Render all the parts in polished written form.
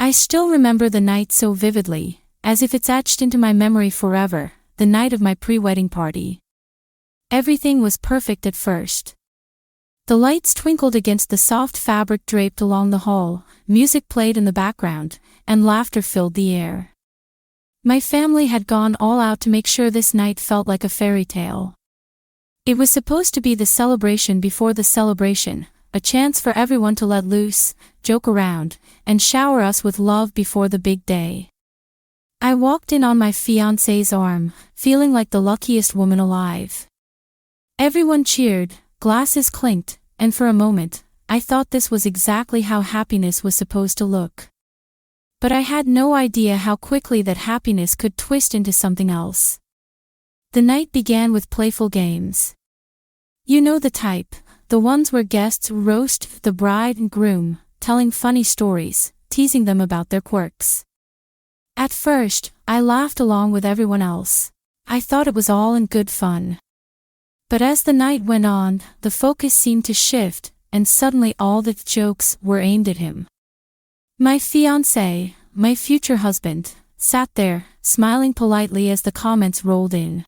I still remember the night so vividly, as if it's etched into my memory forever, the night of my pre-wedding party. Everything was perfect at first. The lights twinkled against the soft fabric draped along the hall, music played in the background, and laughter filled the air. My family had gone all out to make sure this night felt like a fairy tale. It was supposed to be the celebration before the celebration, a chance for everyone to let loose, joke around, and shower us with love before the big day. I walked in on my fiancé's arm, feeling like the luckiest woman alive. Everyone cheered, glasses clinked, and for a moment, I thought this was exactly how happiness was supposed to look. But I had no idea how quickly that happiness could twist into something else. The night began with playful games. You know the type, the ones where guests roast the bride and groom, telling funny stories, teasing them about their quirks. At first, I laughed along with everyone else. I thought it was all in good fun. But as the night went on, the focus seemed to shift, and suddenly all the jokes were aimed at him. My fiancé, my future husband, sat there, smiling politely as the comments rolled in.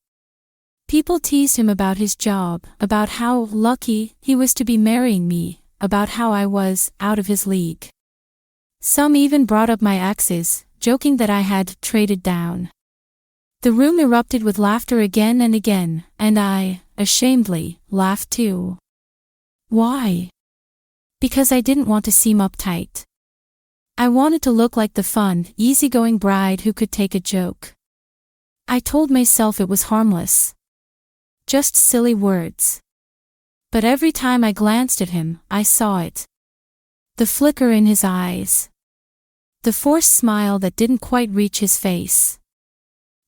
People teased him about his job, about how lucky he was to be marrying me, about how I was out of his league. Some even brought up my exes, joking that I had traded down. The room erupted with laughter again and again, and I, ashamedly, laughed too. Why? Because I didn't want to seem uptight. I wanted to look like the fun, easygoing bride who could take a joke. I told myself it was harmless. Just silly words. But every time I glanced at him, I saw it. The flicker in his eyes. The forced smile that didn't quite reach his face.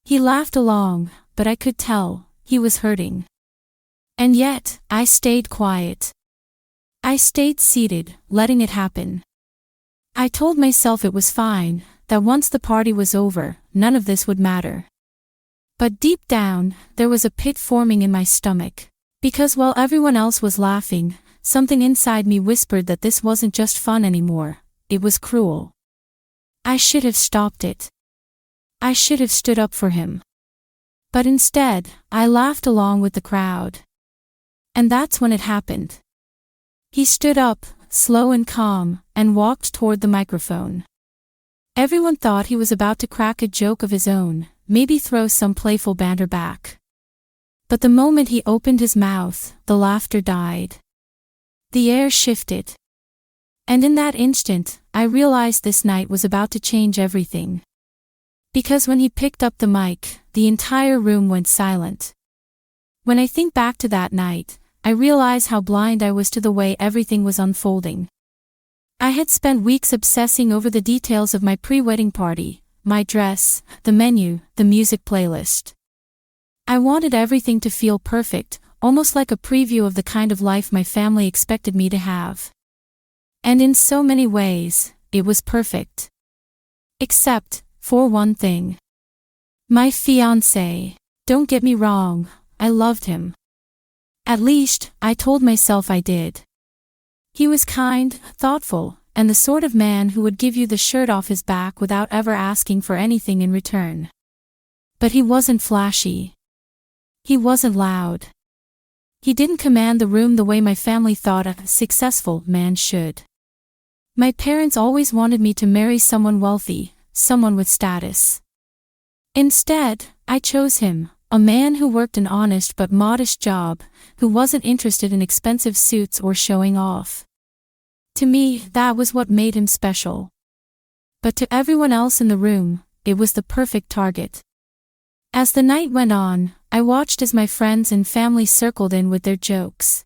He laughed along, but I could tell, he was hurting. And yet, I stayed quiet. I stayed seated, letting it happen. I told myself it was fine, that once the party was over, none of this would matter. But deep down, there was a pit forming in my stomach. Because while everyone else was laughing, something inside me whispered that this wasn't just fun anymore, it was cruel. I should have stopped it. I should have stood up for him. But instead, I laughed along with the crowd. And that's when it happened. He stood up, slow and calm, and walked toward the microphone. Everyone thought he was about to crack a joke of his own, maybe throw some playful banter back. But the moment he opened his mouth, the laughter died. The air shifted. And in that instant, I realized this night was about to change everything. Because when he picked up the mic, the entire room went silent. When I think back to that night, I realize how blind I was to the way everything was unfolding. I had spent weeks obsessing over the details of my pre-wedding party, my dress, the menu, the music playlist. I wanted everything to feel perfect, almost like a preview of the kind of life my family expected me to have. And in so many ways, it was perfect. Except for one thing. My fiancé. Don't get me wrong, I loved him. At least, I told myself I did. He was kind, thoughtful, and the sort of man who would give you the shirt off his back without ever asking for anything in return. But he wasn't flashy. He wasn't loud. He didn't command the room the way my family thought a successful man should. My parents always wanted me to marry someone wealthy, someone with status. Instead, I chose him. A man who worked an honest but modest job, who wasn't interested in expensive suits or showing off. To me, that was what made him special. But to everyone else in the room, it was the perfect target. As the night went on, I watched as my friends and family circled in with their jokes.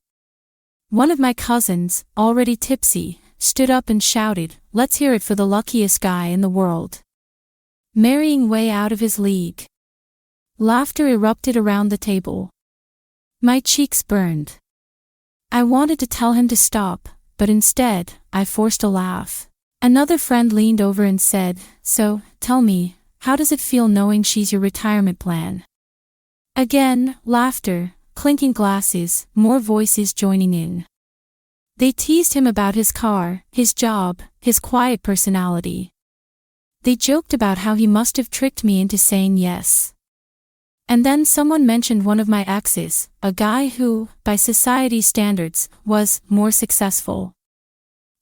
One of my cousins, already tipsy, stood up and shouted, "Let's hear it for the luckiest guy in the world. Marrying way out of his league." Laughter erupted around the table. My cheeks burned. I wanted to tell him to stop, but instead, I forced a laugh. Another friend leaned over and said, "So, tell me, how does it feel knowing she's your retirement plan?" Again, laughter, clinking glasses, more voices joining in. They teased him about his car, his job, his quiet personality. They joked about how he must have tricked me into saying yes. And then someone mentioned one of my exes, a guy who, by society's standards, was more successful.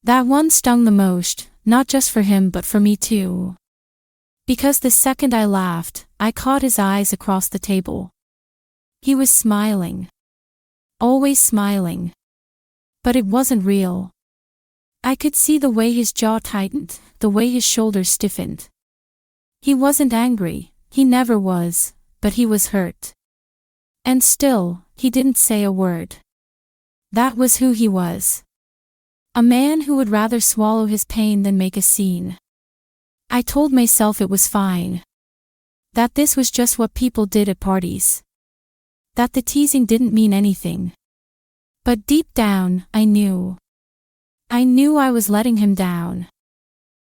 That one stung the most, not just for him but for me too. Because the second I laughed, I caught his eyes across the table. He was smiling. Always smiling. But it wasn't real. I could see the way his jaw tightened, the way his shoulders stiffened. He wasn't angry, he never was, but he was hurt. And still, he didn't say a word. That was who he was. A man who would rather swallow his pain than make a scene. I told myself it was fine. That this was just what people did at parties. That the teasing didn't mean anything. But deep down, I knew. I knew I was letting him down.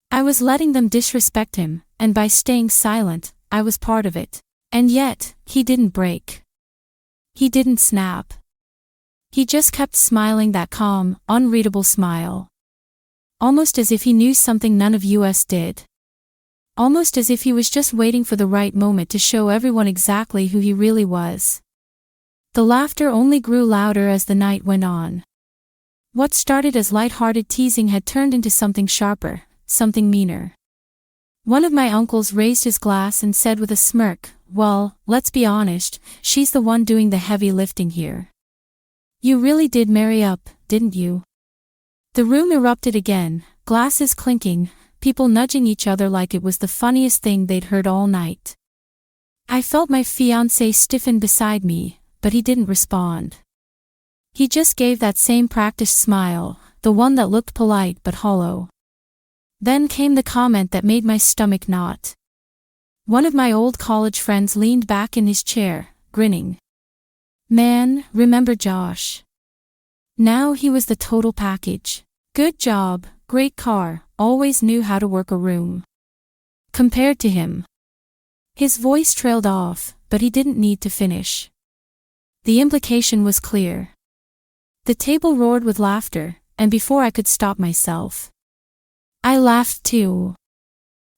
I was letting them disrespect him, and by staying silent, I was part of it. And yet, he didn't break. He didn't snap. He just kept smiling that calm, unreadable smile. Almost as if he knew something none of us did. Almost as if he was just waiting for the right moment to show everyone exactly who he really was. The laughter only grew louder as the night went on. What started as light-hearted teasing had turned into something sharper, something meaner. One of my uncles raised his glass and said with a smirk, "Well, let's be honest, she's the one doing the heavy lifting here. You really did marry up, didn't you?" The room erupted again, glasses clinking, people nudging each other like it was the funniest thing they'd heard all night. I felt my fiancé stiffen beside me, but he didn't respond. He just gave that same practiced smile, the one that looked polite but hollow. Then came the comment that made my stomach knot. One of my old college friends leaned back in his chair, grinning. Man, remember Josh? Now he was the total package. Good job, great car, always knew how to work a room. Compared to him. His voice trailed off, but he didn't need to finish. The implication was clear. The table roared with laughter, and before I could stop myself, I laughed too.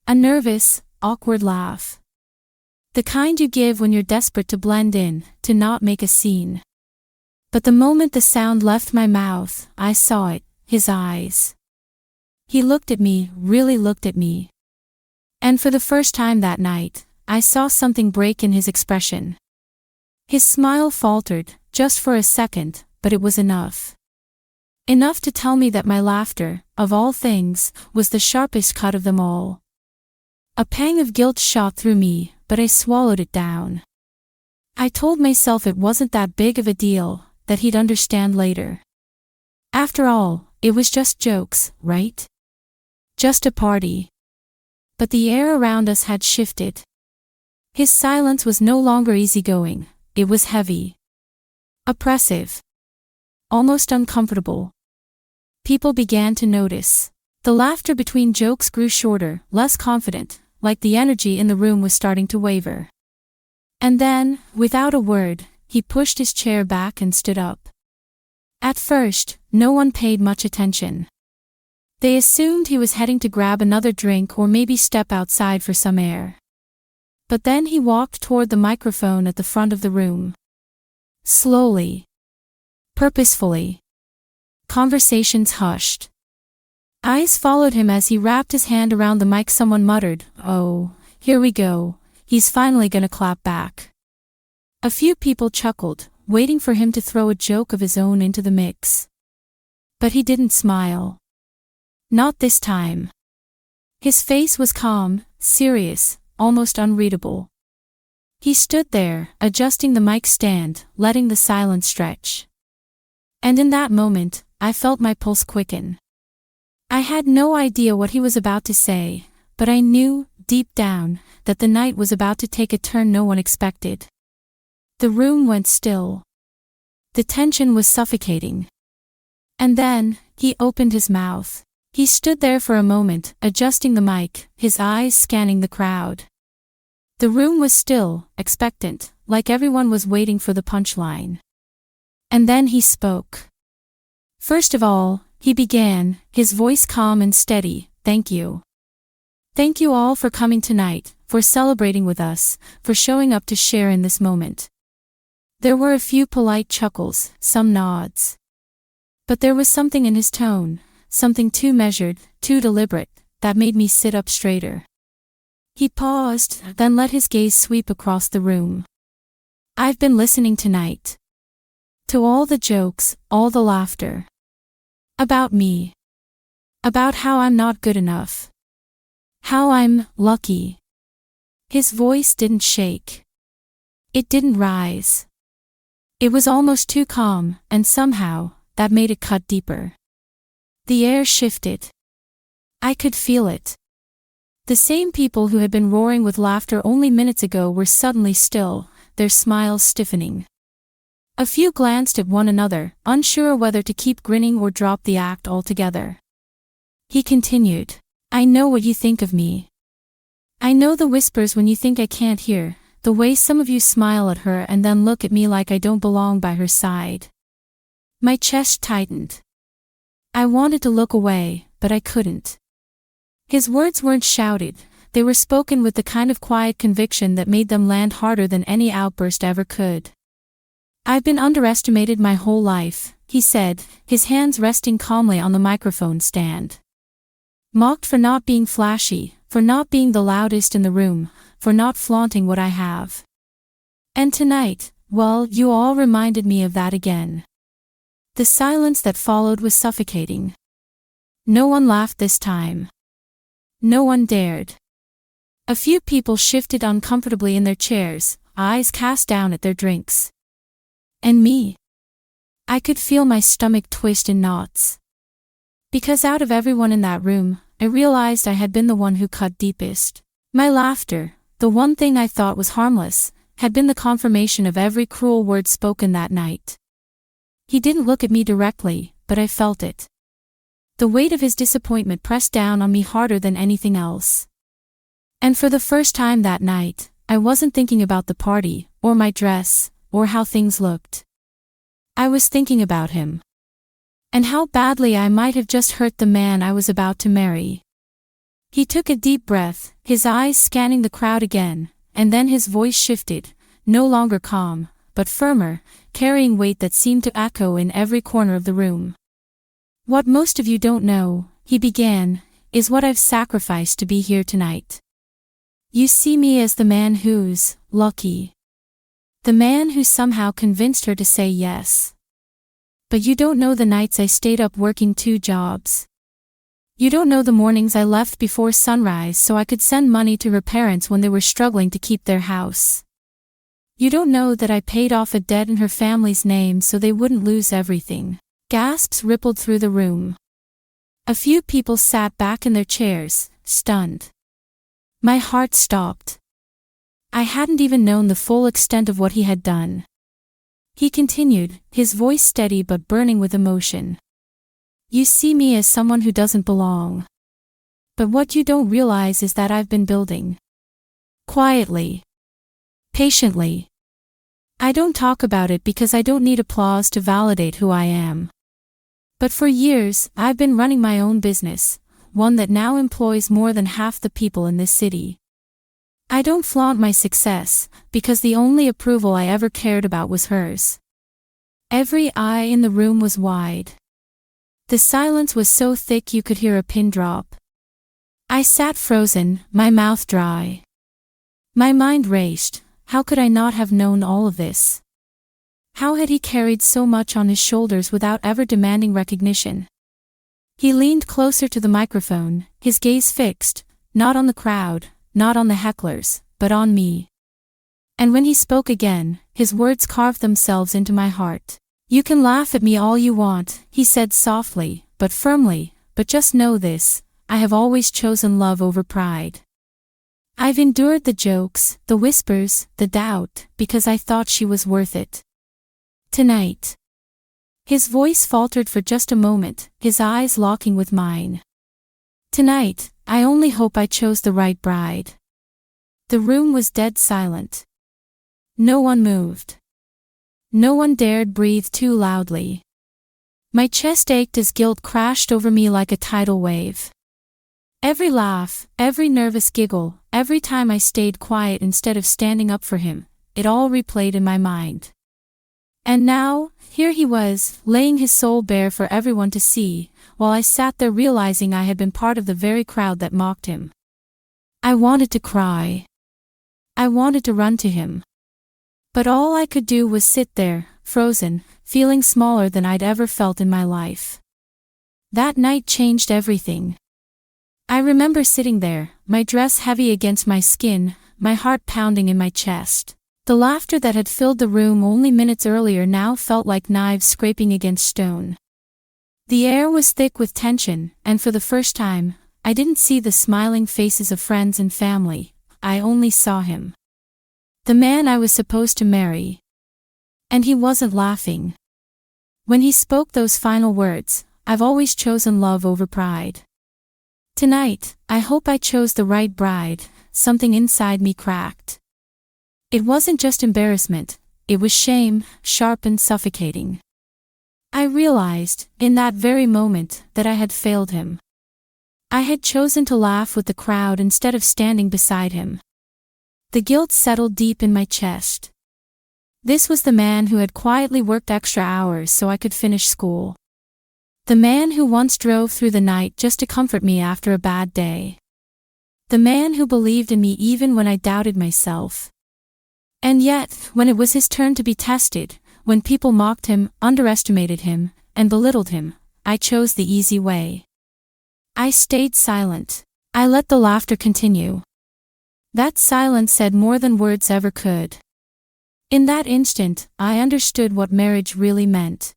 A nervous, awkward laugh. The kind you give when you're desperate to blend in, to not make a scene. But the moment the sound left my mouth, I saw it, his eyes. He looked at me, really looked at me. And for the first time that night, I saw something break in his expression. His smile faltered, just for a second, but it was enough. Enough to tell me that my laughter, of all things, was the sharpest cut of them all. A pang of guilt shot through me, but I swallowed it down. I told myself it wasn't that big of a deal, that he'd understand later. After all, it was just jokes, right? Just a party. But the air around us had shifted. His silence was no longer easygoing, it was heavy. Oppressive. Almost uncomfortable. People began to notice. The laughter between jokes grew shorter, less confident, like the energy in the room was starting to waver. And then, without a word, he pushed his chair back and stood up. At first, no one paid much attention. They assumed he was heading to grab another drink or maybe step outside for some air. But then he walked toward the microphone at the front of the room. Slowly. Purposefully. Conversations hushed. Eyes followed him as he wrapped his hand around the mic. Someone muttered, "Oh, here we go, he's finally gonna clap back." A few people chuckled, waiting for him to throw a joke of his own into the mix. But he didn't smile. Not this time. His face was calm, serious, almost unreadable. He stood there, adjusting the mic stand, letting the silence stretch. And in that moment, I felt my pulse quicken. I had no idea what he was about to say, but I knew, deep down, that the night was about to take a turn no one expected. The room went still. The tension was suffocating. And then, he opened his mouth. He stood there for a moment, adjusting the mic, his eyes scanning the crowd. The room was still, expectant, like everyone was waiting for the punchline. And then he spoke. First of all, he began, his voice calm and steady, "Thank you. Thank you all for coming tonight, for celebrating with us, for showing up to share in this moment. There were a few polite chuckles, some nods. But there was something in his tone, something too measured, too deliberate, that made me sit up straighter. He paused, then let his gaze sweep across the room. I've been listening tonight. To all the jokes, all the laughter. About me. About how I'm not good enough. How I'm lucky. His voice didn't shake. It didn't rise. It was almost too calm, and somehow, that made it cut deeper. The air shifted. I could feel it. The same people who had been roaring with laughter only minutes ago were suddenly still, their smiles stiffening. A few glanced at one another, unsure whether to keep grinning or drop the act altogether. He continued, I know what you think of me. I know the whispers when you think I can't hear, the way some of you smile at her and then look at me like I don't belong by her side. My chest tightened. I wanted to look away, but I couldn't. His words weren't shouted, they were spoken with the kind of quiet conviction that made them land harder than any outburst ever could. I've been underestimated my whole life, he said, his hands resting calmly on the microphone stand. Mocked for not being flashy, for not being the loudest in the room, for not flaunting what I have. And tonight, well, you all reminded me of that again. The silence that followed was suffocating. No one laughed this time. No one dared. A few people shifted uncomfortably in their chairs, eyes cast down at their drinks. And me? I could feel my stomach twist in knots. Because out of everyone in that room, I realized I had been the one who cut deepest. My laughter, the one thing I thought was harmless, had been the confirmation of every cruel word spoken that night. He didn't look at me directly, but I felt it. The weight of his disappointment pressed down on me harder than anything else. And for the first time that night, I wasn't thinking about the party, or my dress, or how things looked. I was thinking about him. And how badly I might have just hurt the man I was about to marry. He took a deep breath, his eyes scanning the crowd again, and then his voice shifted, no longer calm, but firmer, carrying weight that seemed to echo in every corner of the room. What most of you don't know, he began, is what I've sacrificed to be here tonight. You see me as the man who's lucky. The man who somehow convinced her to say yes. But you don't know the nights I stayed up working 2 jobs. You don't know the mornings I left before sunrise so I could send money to her parents when they were struggling to keep their house. You don't know that I paid off a debt in her family's name so they wouldn't lose everything. Gasps rippled through the room. A few people sat back in their chairs, stunned. My heart stopped. I hadn't even known the full extent of what he had done. He continued, his voice steady but burning with emotion. You see me as someone who doesn't belong. But what you don't realize is that I've been building. Quietly. Patiently. I don't talk about it because I don't need applause to validate who I am. But for years, I've been running my own business, one that now employs more than half the people in this city. I don't flaunt my success, because the only approval I ever cared about was hers. Every eye in the room was wide. The silence was so thick you could hear a pin drop. I sat frozen, my mouth dry. My mind raced, how could I not have known all of this? How had he carried so much on his shoulders without ever demanding recognition? He leaned closer to the microphone, his gaze fixed, not on the crowd, not on the hecklers, but on me. And when he spoke again, his words carved themselves into my heart. You can laugh at me all you want, he said softly, but firmly, but just know this, I have always chosen love over pride. I've endured the jokes, the whispers, the doubt, because I thought she was worth it. Tonight. His voice faltered for just a moment, his eyes locking with mine. Tonight, I only hope I chose the right bride. The room was dead silent. No one moved. No one dared breathe too loudly. My chest ached as guilt crashed over me like a tidal wave. Every laugh, every nervous giggle, every time I stayed quiet instead of standing up for him, it all replayed in my mind. And now, here he was, laying his soul bare for everyone to see, while I sat there realizing I had been part of the very crowd that mocked him. I wanted to cry. I wanted to run to him. But all I could do was sit there, frozen, feeling smaller than I'd ever felt in my life. That night changed everything. I remember sitting there, my dress heavy against my skin, my heart pounding in my chest. The laughter that had filled the room only minutes earlier now felt like knives scraping against stone. The air was thick with tension, and for the first time, I didn't see the smiling faces of friends and family. I only saw him. The man I was supposed to marry. And he wasn't laughing. When he spoke those final words, "I've always chosen love over pride." Tonight, I hope I chose the right bride. Something inside me cracked. It wasn't just embarrassment, it was shame, sharp and suffocating. I realized, in that very moment, that I had failed him. I had chosen to laugh with the crowd instead of standing beside him. The guilt settled deep in my chest. This was the man who had quietly worked extra hours so I could finish school. The man who once drove through the night just to comfort me after a bad day. The man who believed in me even when I doubted myself. And yet, when it was his turn to be tested, when people mocked him, underestimated him, and belittled him, I chose the easy way. I stayed silent. I let the laughter continue. That silence said more than words ever could. In that instant, I understood what marriage really meant.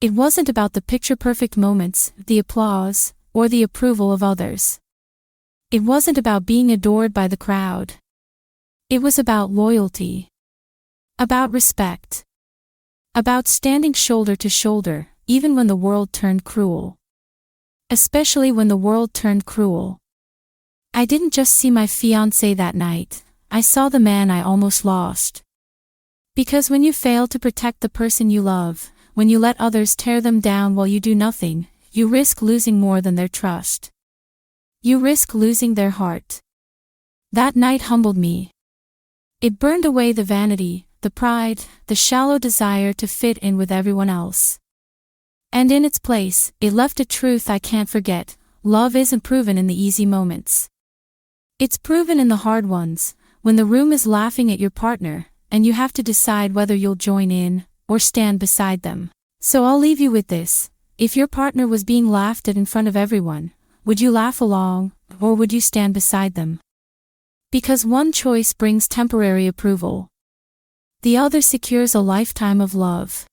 It wasn't about the picture-perfect moments, the applause, or the approval of others. It wasn't about being adored by the crowd. It was about loyalty. About respect. About standing shoulder to shoulder, even when the world turned cruel. Especially when the world turned cruel. I didn't just see my fiancé that night, I saw the man I almost lost. Because when you fail to protect the person you love, when you let others tear them down while you do nothing, you risk losing more than their trust. You risk losing their heart. That night humbled me. It burned away the vanity, the pride, the shallow desire to fit in with everyone else. And in its place, it left a truth I can't forget: love isn't proven in the easy moments. It's proven in the hard ones, when the room is laughing at your partner, and you have to decide whether you'll join in, or stand beside them. So I'll leave you with this: if your partner was being laughed at in front of everyone, would you laugh along, or would you stand beside them? Because one choice brings temporary approval. The other secures a lifetime of love.